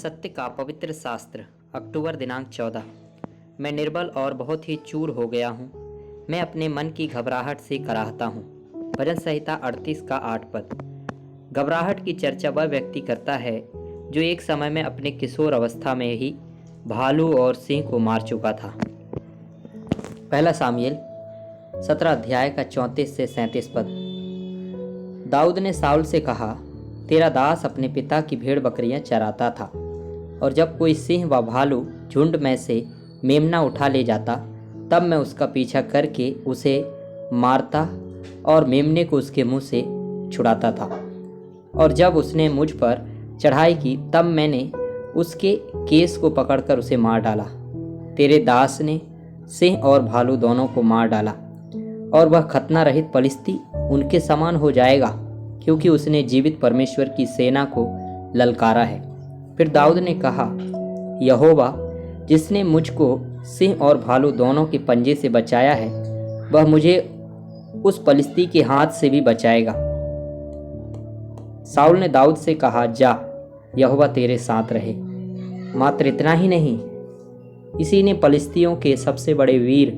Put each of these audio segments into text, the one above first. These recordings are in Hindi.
सत्य का पवित्र शास्त्र अक्टूबर दिनांक 14। मैं निर्बल और बहुत ही चूर हो गया हूँ। मैं अपने मन की घबराहट से कराहता हूँ। भजन संहिता 38 का 8 पद। घबराहट की चर्चा वह व्यक्ति करता है जो एक समय में अपने किशोर अवस्था में ही भालू और सिंह को मार चुका था। पहला सामुएल 17 अध्याय का 34 से 37 पद। दाऊद ने शाऊल से कहा, तेरा दास अपने पिता की भेड़ बकरियां चराता था, और जब कोई सिंह व भालू झुंड में से मेमना उठा ले जाता, तब मैं उसका पीछा करके उसे मारता और मेमने को उसके मुंह से छुड़ाता था। और जब उसने मुझ पर चढ़ाई की, तब मैंने उसके केस को पकड़कर उसे मार डाला। तेरे दास ने सिंह और भालू दोनों को मार डाला, और वह खतना रहित पलिश्ती उनके समान हो जाएगा, क्योंकि उसने जीवित परमेश्वर की सेना को ललकारा है। फिर दाऊद ने कहा, यहोवा जिसने मुझको सिंह और भालू दोनों के पंजे से बचाया है, वह मुझे उस पलिश्ती के हाथ से भी बचाएगा। शाऊल ने दाऊद से कहा, जा, यहोवा तेरे साथ रहे। मात्र इतना ही नहीं, इसी ने पलिश्तियों के सबसे बड़े वीर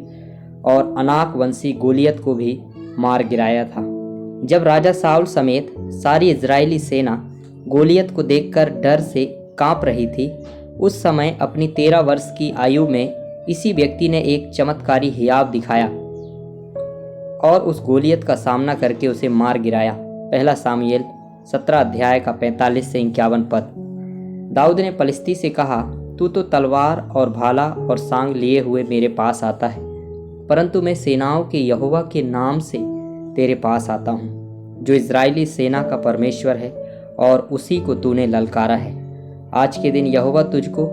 और अनाक वंशी गोलियत को भी मार गिराया था। जब राजा शाऊल समेत सारी इजरायली सेना गोलियत को देखकर डर से कांप रही थी, उस समय अपनी 13 वर्ष की आयु में इसी व्यक्ति ने एक चमत्कारी हियाव दिखाया और उस गोलियत का सामना करके उसे मार गिराया। पहला सामुएल 17 अध्याय का 45 से 51 पद। दाऊद ने पलिश्ती से कहा, तू तो तलवार और भाला और सांग लिए हुए मेरे पास आता है, परंतु मैं सेनाओं के यहोवा के नाम से तेरे पास आता हूँ, जो इजरायली सेना का परमेश्वर है, और उसी को तूने ललकारा है। आज के दिन यहोवा तुझको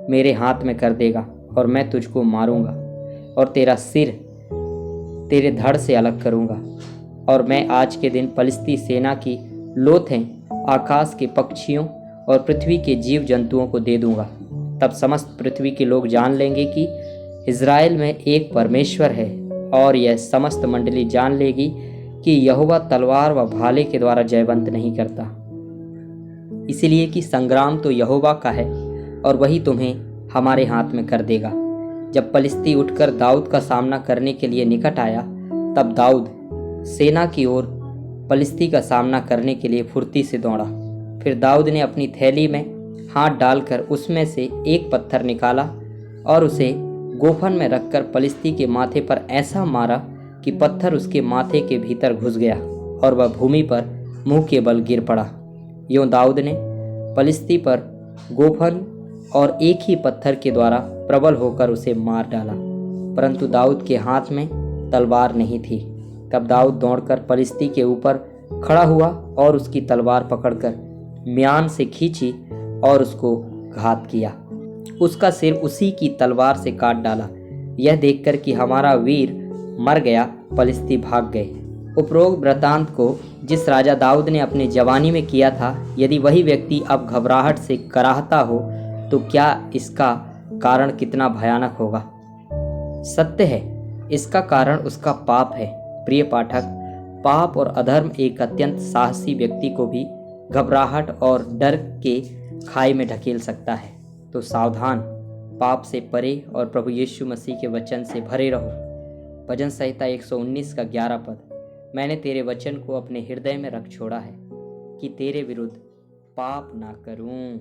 मेरे हाथ में कर देगा, और मैं तुझको मारूंगा और तेरा सिर तेरे धड़ से अलग करूंगा। और मैं आज के दिन पलिश्ती सेना की लोथें आकाश के पक्षियों और पृथ्वी के जीव जंतुओं को दे दूंगा। तब समस्त पृथ्वी के लोग जान लेंगे कि इजराइल में एक परमेश्वर है, और यह समस्त मंडली जान लेगी कि यहोवा तलवार व भाले के द्वारा जयवंत नहीं करता। इसलिए कि संग्राम तो यहोवा का है, और वही तुम्हें हमारे हाथ में कर देगा। जब पलिश्ती उठकर दाऊद का सामना करने के लिए निकट आया, तब दाऊद सेना की ओर पलिश्ती का सामना करने के लिए फुर्ती से दौड़ा। फिर दाऊद ने अपनी थैली में हाथ डालकर उसमें से एक पत्थर निकाला और उसे गोफन में रखकर पलिश्ती के माथे पर ऐसा मारा कि पत्थर उसके माथे के भीतर घुस गया, और वह भूमि पर मुंह के बल गिर पड़ा। यूं दाऊद ने पलिश्ती पर गोफन और एक ही पत्थर के द्वारा प्रबल होकर उसे मार डाला, परंतु दाऊद के हाथ में तलवार नहीं थी। तब दाऊद दौड़कर पलिश्ती के ऊपर खड़ा हुआ और उसकी तलवार पकड़कर म्यान से खींची और उसको घात किया। उसका सिर उसी की तलवार से काट डाला। यह देखकर कि हमारा वीर मर गया, पलिश्ती भाग गए। उपरोक्त वृत्तांत को जिस राजा दाऊद ने अपनी जवानी में किया था, यदि वही व्यक्ति अब घबराहट से कराहता हो, तो क्या इसका कारण कितना भयानक होगा। सत्य है, इसका कारण उसका पाप है। प्रिय पाठक, पाप और अधर्म एक अत्यंत साहसी व्यक्ति को भी घबराहट और डर के खाई में ढकेल सकता है। तो सावधान, पाप से परे और प्रभु यीशु मसीह के वचन से भरे रहो। भजन संहिता 119 का 11 पद। मैंने तेरे वचन को अपने हृदय में रख छोड़ा है, कि तेरे विरुद्ध पाप ना करूं।